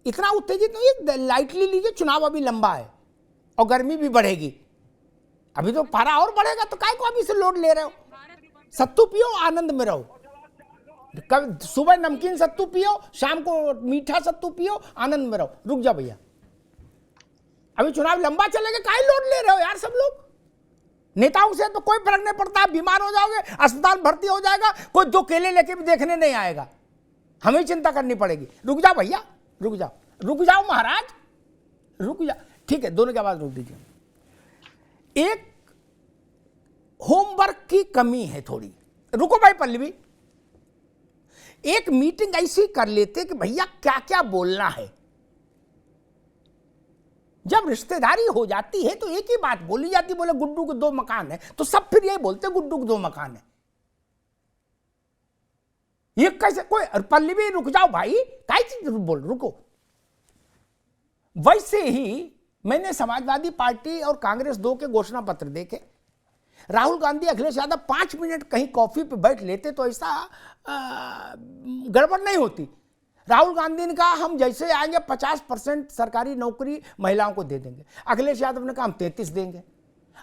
इतना उत्तेजित नहीं, लाइटली लीजिए, चुनाव अभी लंबा है और गर्मी भी बढ़ेगी, अभी तो पारा और बढ़ेगा, तो काय को अभी से लोड ले रहे हो? सत्तू पियो, आनंद में रहो। कभी सुबह नमकीन सत्तू पियो, शाम को मीठा सत्तू पियो, आनंद में रहो। रुक जा भैया, अभी चुनाव लंबा चलेगा, काय लोड ले रहे हो यार सब लोग? नेताओं से तो कोई फर्क नहीं पड़ता, बीमार हो जाओगे, अस्पताल भर्ती हो जाएगा, कोई 2 केले लेके भी देखने नहीं आएगा, हमें चिंता करनी पड़ेगी। रुक जाओ भैया, रुक जाओ, रुक जाओ महाराज, रुक जाओ। ठीक है, दोनों की आवाज रोक दीजिए। एक होमवर्क की कमी है थोड़ी। रुको भाई पल्लवी, एक मीटिंग ऐसी कर लेते कि भैया क्या क्या बोलना है। जब रिश्तेदारी हो जाती है तो एक ही बात बोली जाती, बोले गुड्डू के 2 मकान है, तो सब फिर यही बोलते गुड्डू के 2 मकान है। ये कैसे कोई? पल्लवी रुक जाओ भाई, काय चीज बोल, रुको। वैसे ही मैंने समाजवादी पार्टी और कांग्रेस 2 के घोषणा पत्र देखे। राहुल गांधी, अखिलेश यादव 5 मिनट कहीं कॉफी पे बैठ लेते तो ऐसा गड़बड़ नहीं होती। राहुल गांधी ने कहा हम जैसे आएंगे 50% सरकारी नौकरी महिलाओं को दे देंगे। अखिलेश यादव ने कहा हम 33 देंगे।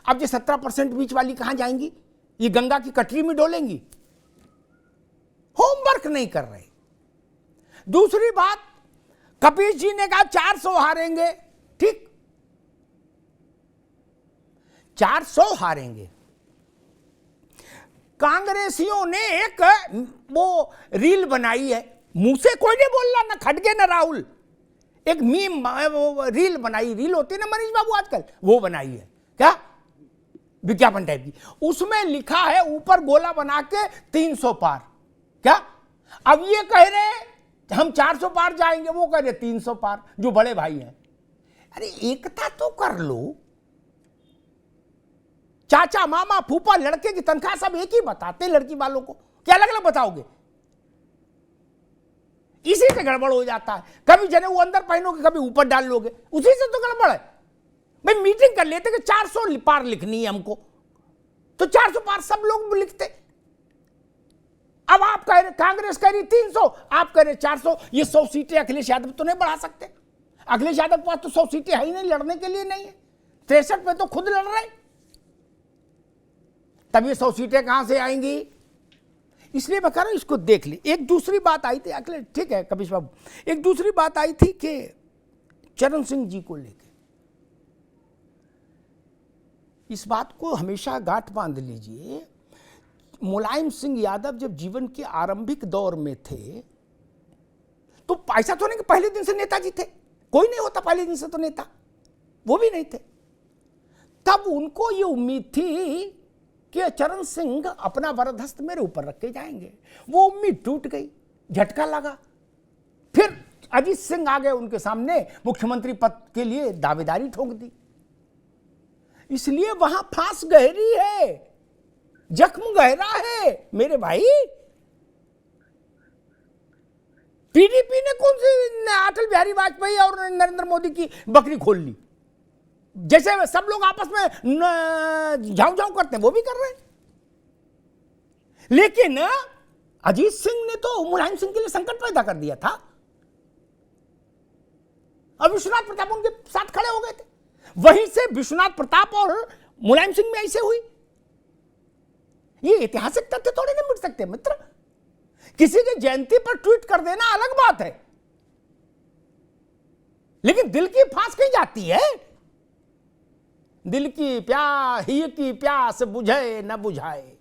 अब ये 17% बीच वाली कहां जाएंगी? ये गंगा की कटरी में डोलेंगी। होमवर्क नहीं कर रहे। दूसरी बात, कपिल जी ने कहा 400 हारेंगे, ठीक, 400 हारेंगे। कांग्रेसियों ने एक वो रील बनाई है, मुंह से कोई नहीं बोल रहा, ना खड़गे ना राहुल, एक मीम रील बनाई, रील होती है ना मनीष बाबू आजकल, वो बनाई है, क्या विज्ञापन टाइप की। उसमें लिखा है ऊपर गोला बना के 300 पार, क्या? अब ये कह रहे हम 400 पार जाएंगे, वो कह रहे 300 पार, जो बड़े भाई हैं। अरे एकता तो कर लो। चाचा, मामा, फूफा, लड़के की तनख्वाह सब एक ही बताते लड़की वालों को, क्या अलग अलग बताओगे? इसी से गड़बड़ हो जाता है। कभी जनेऊ अंदर पहनोगे, कभी ऊपर डाल लोगे, उसी से तो गड़बड़ है। भाई मीटिंग कर लेते कि 400 पार लिखनी है हमको, तो 400 पार सब लोग लिखते। अब आप कह रहे, कांग्रेस कह रही 300, आप कह रहे 400। ये 100 सीटें अखिलेश यादव तो नहीं बढ़ा सकते। अखिलेश यादव के पास तो 100 सीटें है ही नहीं, लड़ने के लिए नहीं है। 63 पे तो खुद लड़ रहे, तब ये 100 सीटें कहां से आएंगी? इसलिए मैं कह रहा हूं इसको देख ली। एक दूसरी बात आई थी, अखिलेश ठीक है कपिश बाबू, एक दूसरी बात आई थी कि चरण सिंह जी को लेकर। इस बात को हमेशा गांठ बांध लीजिए, मुलायम सिंह यादव जब जीवन के आरंभिक दौर में थे तो ऐसा तो नहीं कि पहले दिन से नेताजी थे, कोई नहीं होता पहले दिन से तो नेता, वो भी नहीं थे। तब उनको ये उम्मीद थी कि चरण सिंह अपना वरदहस्त मेरे ऊपर रख के जाएंगे। वो उम्मीद टूट गई, झटका लगा। फिर अजीत सिंह आ गए उनके सामने, मुख्यमंत्री पद के लिए दावेदारी ठोक दी। इसलिए वहां फांस गहरी है, जख्म गहरा है मेरे भाई। पीडीपी ने कौन सी अटल बिहारी वाजपेयी और नरेंद्र मोदी की बकरी खोल ली? जैसे सब लोग आपस में झाऊ झाऊ करते हैं, वो भी कर रहे हैं। लेकिन अजीत सिंह ने तो मुलायम सिंह के लिए संकट पैदा कर दिया था, और विश्वनाथ प्रताप उनके साथ खड़े हो गए थे। वहीं से विश्वनाथ प्रताप और मुलायम सिंह में ऐसे हुई। ये ऐतिहासिक तथ्य थोड़े नहीं मिट सकते मित्र। किसी की जयंती पर ट्वीट कर देना अलग बात है, लेकिन दिल की फांस कहीं जाती है। दिल की प्यास, ही की प्यास बुझे न बुझाए,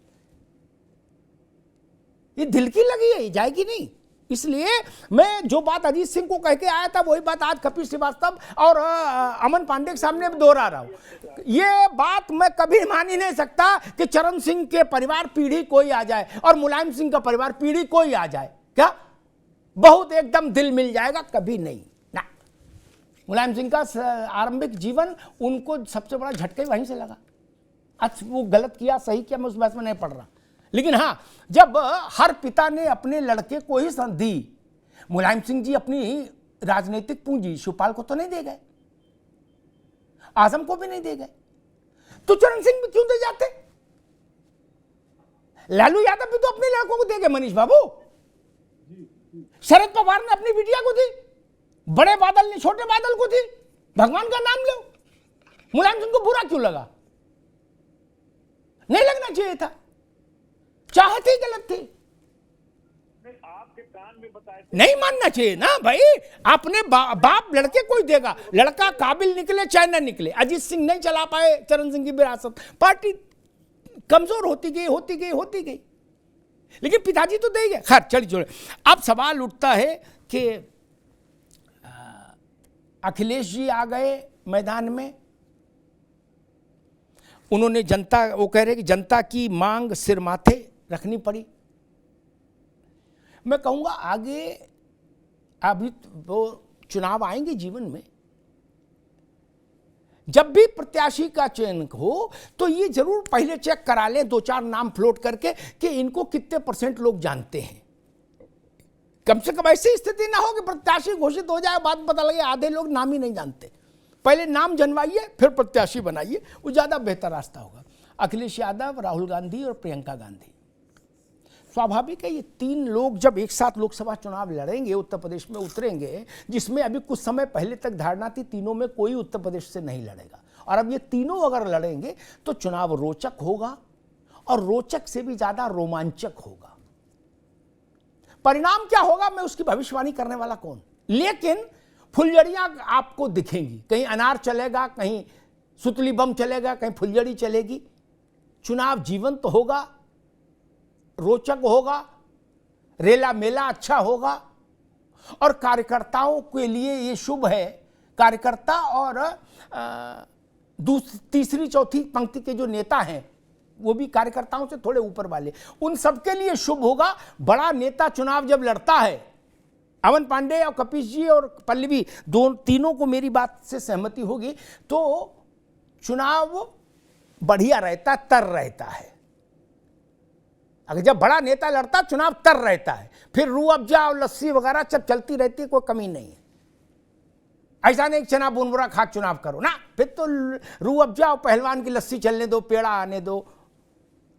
ये दिल की लगी है, जाएगी नहीं। इसलिए मैं जो बात अजीत सिंह को कह के आया था वही बात आज कपिल श्रीवास्तव और अमन पांडे के सामने दोहरा रहा हूं। ये बात मैं कभी मान ही नहीं सकता कि चरण सिंह के परिवार पीढ़ी कोई आ जाए और मुलायम सिंह का परिवार पीढ़ी कोई आ जाए, क्या बहुत एकदम दिल मिल जाएगा? कभी नहीं ना। मुलायम सिंह का आरंभिक जीवन उनको सबसे बड़ा झटका वहीं से लगा। आज वो गलत किया सही किया मैं उस बात में नहीं पढ़ रहा, लेकिन हां, जब हर पिता ने अपने लड़के को ही दी, मुलायम सिंह जी अपनी राजनीतिक पूंजी शिवपाल को तो नहीं दे गए, आजम को भी नहीं दे गए, तो चरण सिंह भी क्यों दे जाते? लालू यादव भी तो अपने लड़कों को दे गए, मनीष बाबू। शरद पवार ने अपनी बिटिया को दी, बड़े बादल ने छोटे बादल को थी, भगवान का नाम लो। मुलायम सिंह को बुरा क्यों लगा? नहीं लगना चाहिए था, चाहते ही गलत थे। आपके कान में बताए नहीं मानना चाहिए ना भाई, अपने बाप लड़के कोई देगा, लड़का काबिल निकले चाहे ना निकले। अजीत सिंह नहीं चला पाए चरण सिंह की विरासत, पार्टी कमजोर होती गई होती गई होती गई, लेकिन पिताजी तो दे गए। खैर चलिए छोड़े। अब सवाल उठता है कि अखिलेश जी आ गए मैदान में, उन्होंने जनता, वो कह रहे कि जनता की मांग सिर माथे रखनी पड़ी। मैं कहूँगा आगे अभी वो चुनाव आएंगे जीवन में, जब भी प्रत्याशी का चयन हो तो ये जरूर पहले चेक करा लें, 2-4 नाम फ्लोट करके कि इनको कितने % लोग जानते हैं। कम से कम ऐसी स्थिति ना हो कि प्रत्याशी घोषित हो जाए, बाद पता लगे आधे लोग नाम ही नहीं जानते। पहले नाम जनवाइए फिर प्रत्याशी बनाइए, वो ज़्यादा बेहतर रास्ता होगा। अखिलेश यादव, राहुल गांधी और प्रियंका गांधी, स्वाभाविक है ये 3 लोग जब एक साथ लोकसभा चुनाव लड़ेंगे, उत्तर प्रदेश में उतरेंगे, जिसमें अभी कुछ समय पहले तक धारणा थी तीनों में कोई उत्तर प्रदेश से नहीं लड़ेगा, और अब ये तीनों अगर लड़ेंगे तो चुनाव रोचक होगा, और रोचक से भी ज्यादा रोमांचक होगा। परिणाम क्या होगा मैं उसकी भविष्यवाणी करने वाला कौन, लेकिन फुलझड़ियां आपको दिखेंगी, कहीं अनार चलेगा, कहीं सुतली बम चलेगा, कहीं फुलझड़ी चलेगी। चुनाव जीवंत तो होगा, रोचक होगा, रेला मेला अच्छा होगा, और कार्यकर्ताओं के लिए ये शुभ है। कार्यकर्ता और तीसरी चौथी पंक्ति के जो नेता हैं वो भी कार्यकर्ताओं से थोड़े ऊपर वाले, उन सबके लिए शुभ होगा। बड़ा नेता चुनाव जब लड़ता है, अमन पांडे और कपिश जी और पल्लवी तीनों को मेरी बात से सहमति होगी, तो चुनाव बढ़िया रहता, तर रहता है। अगर जब बड़ा नेता लड़ता चुनाव तर रहता है, फिर रूह अफ़ज़ा और लस्सी वगैरह सब चलती रहती है, कोई कमी नहीं है। ऐसा नहीं चना बुनबुरा खा चुनाव करो ना, फिर तो रूह अफ़ज़ा और पहलवान की लस्सी चलने दो, पेड़ा आने दो।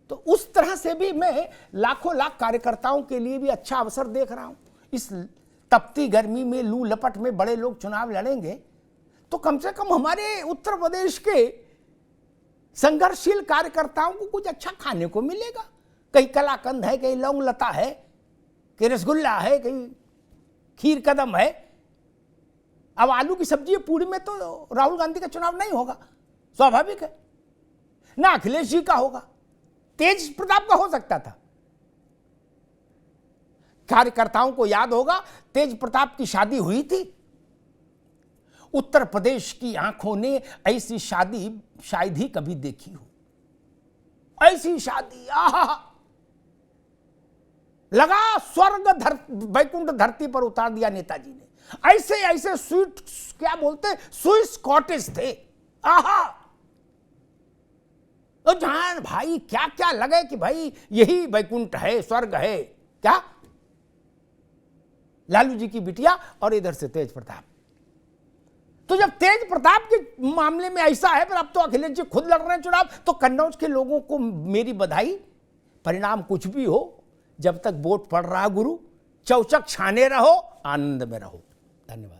तो उस तरह से भी मैं लाखों लाख कार्यकर्ताओं के लिए भी अच्छा अवसर देख रहा हूं। इस तपती गर्मी में, लू लपट में बड़े लोग चुनाव लड़ेंगे तो कम से कम हमारे उत्तर प्रदेश के संघर्षशील कार्यकर्ताओं को कुछ अच्छा खाने को मिलेगा। कहीं कलाकंद है, कहीं लौंग लता है, कहीं रसगुल्ला है, कहीं खीर कदम है। अब आलू की सब्जी पूरी में तो राहुल गांधी का चुनाव नहीं होगा, स्वाभाविक है ना, अखिलेश जी का होगा, तेज प्रताप का हो सकता था। कार्यकर्ताओं को याद होगा तेज प्रताप की शादी हुई थी, उत्तर प्रदेश की आंखों ने ऐसी शादी शायद ही कभी देखी हो। ऐसी शादी, आहा, लगा स्वर्ग वैकुंठ धरती पर उतार दिया नेताजी ने। ऐसे ऐसे स्वीट, क्या बोलते, स्विस कॉटेज थे, आहा, तो जहां भाई क्या क्या लगे कि भाई यही वैकुंठ है, स्वर्ग है। क्या लालू जी की बिटिया और इधर से तेज प्रताप। तो जब तेज प्रताप के मामले में ऐसा है, पर अब तो अखिलेश जी खुद लड़ रहे हैं चुनाव, तो कन्नौज के लोगों को मेरी बधाई। परिणाम कुछ भी हो, जब तक वोट पड़ रहा गुरु, चौचक छाने रहो, आनंद में रहो। धन्यवाद।